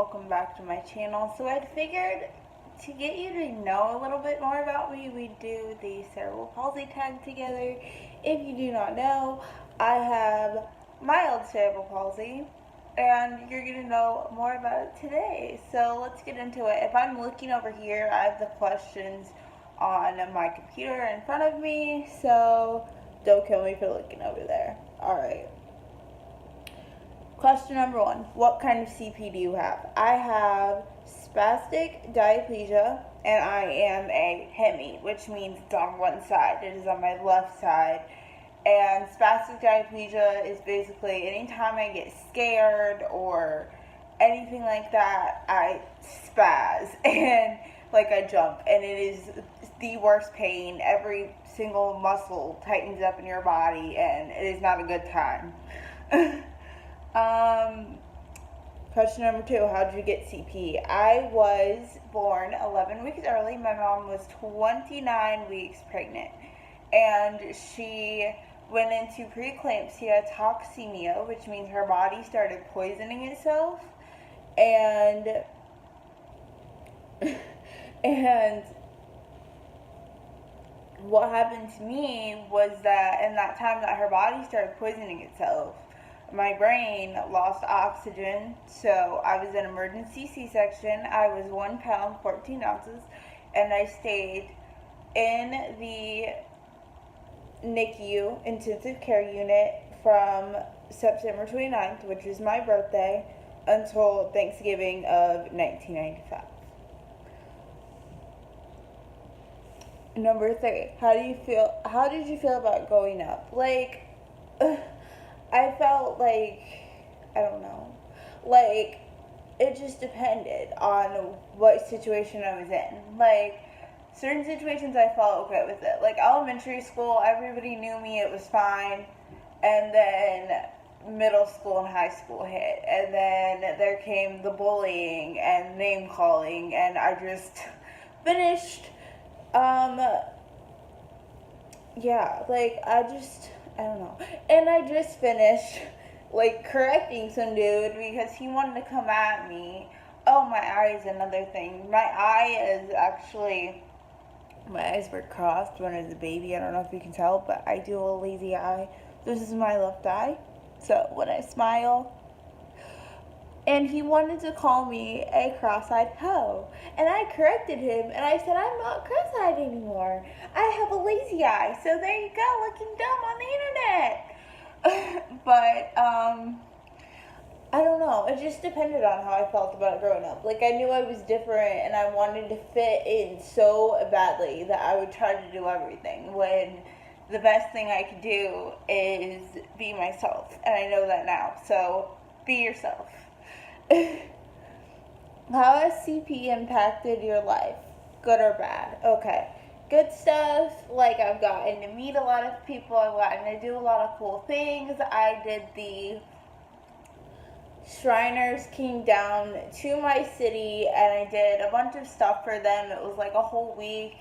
welcome back to my channel. So I figured to get you to know a little bit more about me, we'd do the cerebral palsy tag together. If you do not know, I have mild cerebral palsy, and you're going to know more about it today. So let's get into it. If I'm looking over here, I have the questions on my computer in front of me, so don't kill me for looking over there. Alright. Question number 1. What kind of CP do you have? I have spastic diplegia, and I am a hemi, which means it's on one side. It is on my left side. And spastic diplegia is basically anytime I get scared or anything like that, I spaz and like I jump, and it is the worst pain. Every single muscle tightens up in your body, and it is not a good time. Question number 2, how did you get CP? I was born 11 weeks early. My mom was 29 weeks pregnant, and she went into preeclampsia toxemia, which means her body started poisoning itself, and what happened to me was that in that time that her body started poisoning itself, my brain lost oxygen, so I was in emergency C-section. I was 1 pound, 14 ounces, and I stayed in the NICU, intensive care unit, from September 29th, which is my birthday, until Thanksgiving of 1995. Number 3, how did you feel about growing up? Like, I felt like, I don't know, like, it just depended on what situation I was in. Like, certain situations I felt okay with it. Like, elementary school, everybody knew me, it was fine. And then middle school and high school hit. And then there came the bullying and name calling, and I just finished, yeah, like, I don't know. And I just finished, like, correcting some dude because he wanted to come at me. Oh, my eye is another thing. My eyes were crossed when I was a baby. I don't know if you can tell, but I do a lazy eye. This is my left eye. So when I smile. And he wanted to call me a cross-eyed hoe. And I corrected him, and I said, I'm not cross-eyed anymore. I have a lazy eye. So there you go, looking dumb on the internet. But, I don't know. It just depended on how I felt about it growing up. Like, I knew I was different, and I wanted to fit in so badly that I would try to do everything, when the best thing I could do is be myself. And I know that now. So, be yourself. How has CP impacted your life? Good or bad? Okay. Good stuff, like I've gotten to meet a lot of people, I've gotten to do a lot of cool things. I did the Shriners came down to my city, and I did a bunch of stuff for them. It was like a whole week.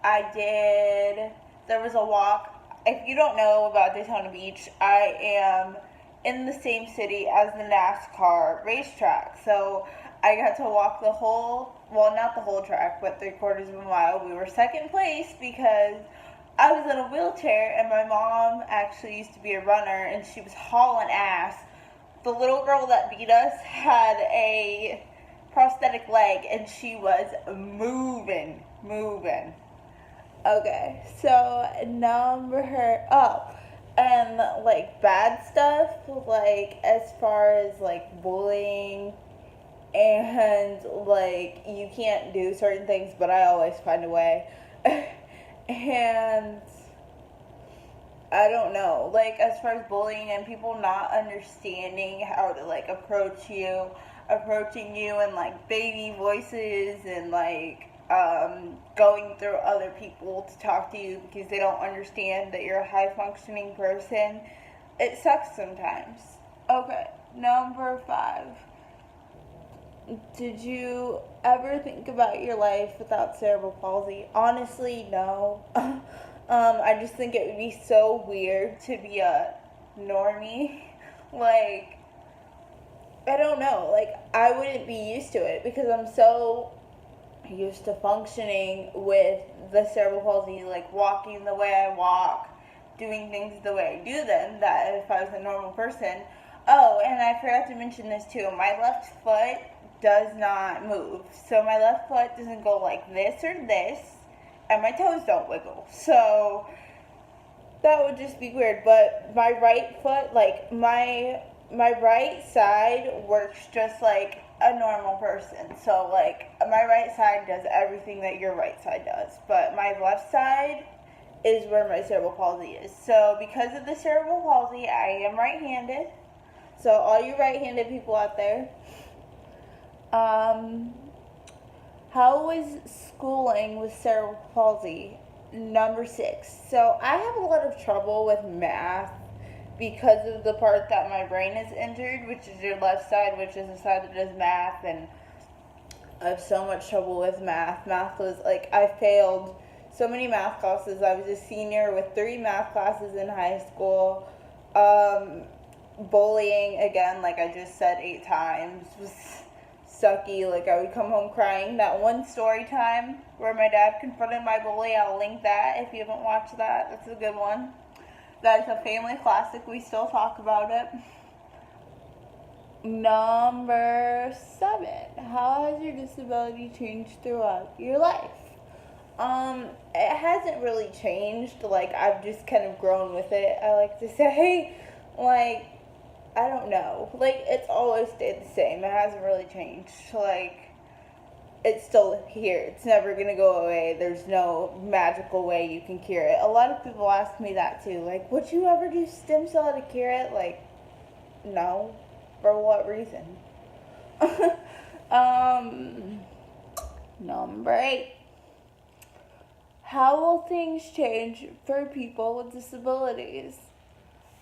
There was a walk. If you don't know about Daytona Beach, I am in the same city as the NASCAR racetrack. So I got to walk the whole, well, not the whole track, but 3/4 of a mile. We were second place because I was in a wheelchair, and my mom actually used to be a runner, and she was hauling ass. The little girl that beat us had a prosthetic leg, and she was moving. Okay, so and like bad stuff, like as far as like bullying, and like you can't do certain things, but I always find a way. And I don't know, like as far as bullying and people not understanding how to like approaching you in like baby voices, and like going through other people to talk to you because they don't understand that you're a high functioning person. It sucks sometimes. Okay, number 5. Did you ever think about your life without cerebral palsy? Honestly, no. I just think it would be so weird to be a normie. Like, I don't know, like, I wouldn't be used to it because I'm so used to functioning with the cerebral palsy, like walking the way I walk, doing things the way I do them, that if I was a normal person. Oh, and I forgot to mention this too. My left foot does not move. So my left foot doesn't go like this or this, and my toes don't wiggle. So that would just be weird. But my right foot, like my right side works just like a normal person. So like my right side does everything that your right side does, but my left side is where my cerebral palsy is. So because of the cerebral palsy, I am right-handed. So all you right-handed people out there, how was schooling with cerebral palsy? Number 6. So I have a lot of trouble with math because of the part that my brain is injured, which is your left side, which is the side that does math, and I have so much trouble with math. Math was like, I failed so many math classes. I was a senior with 3 math classes in high school. Bullying, again, like I just said 8 times, was sucky. Like, I would come home crying. That one story time where my dad confronted my bully, I'll link that if you haven't watched that. That's a good one. That is a family classic. We still talk about it. Number 7. How has your disability changed throughout your life? It hasn't really changed. Like, I've just kind of grown with it. I like to say, like, I don't know. Like, it's always stayed the same. It hasn't really changed. Like, it's still here. It's never gonna go away. There's no magical way you can cure it. A lot of people ask me that too. Like, would you ever do stem cell to cure it? Like, no. For what reason? Number 8. How will things change for people with disabilities?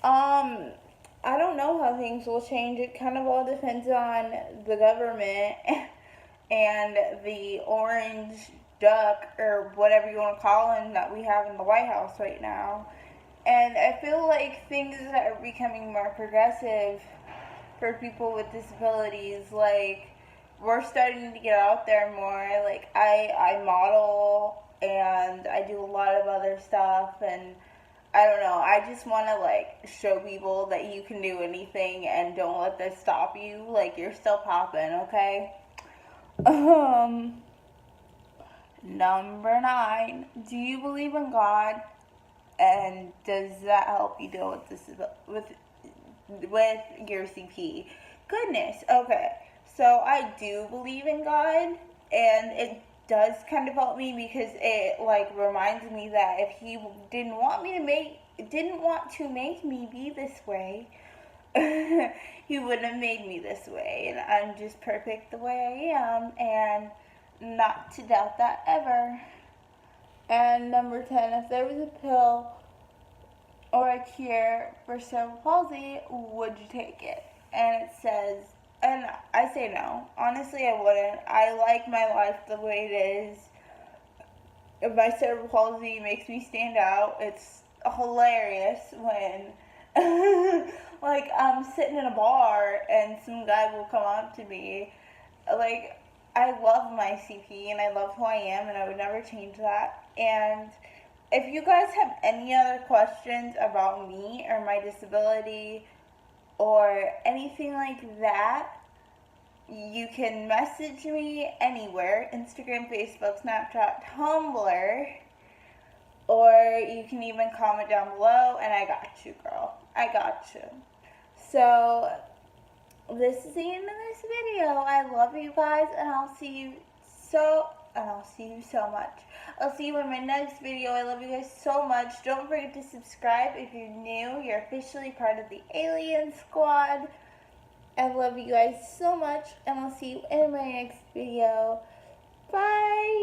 I don't know how things will change. It kind of all depends on the government and the orange duck, or whatever you want to call him, that we have in the White House right now. And I feel like things that are becoming more progressive for people with disabilities, like, we're starting to get out there more. Like, I model, and I do a lot of other stuff, and I don't know, I just want to, like, show people that you can do anything, and don't let this stop you. Like, you're still popping, okay? Number 9. Do you believe in God? And does that help you deal with your CP? Goodness. Okay. So I do believe in God, and it does kind of help me because it, like, reminds me that if He didn't want to make me be this way, He wouldn't have made me this way, and I'm just perfect the way I am, and not to doubt that ever. And number 10, if there was a pill or a cure for cerebral palsy, would you take it? And it says, and I say no. Honestly, I wouldn't. I like my life the way it is. If my cerebral palsy makes me stand out, it's hilarious when like, I'm sitting in a bar and some guy will come up to me. Like, I love my CP and I love who I am, and I would never change that. And if you guys have any other questions about me or my disability or anything like that, you can message me anywhere: Instagram, Facebook, Snapchat, Tumblr, or you can even comment down below, and I got you, girl. I got you. So this is the end of this video. I love you guys, and I'll see you so much. I'll see you in my next video. I love you guys so much. Don't forget to subscribe if you're new. You're officially part of the Alien Squad. I love you guys so much, and I'll see you in my next video. Bye!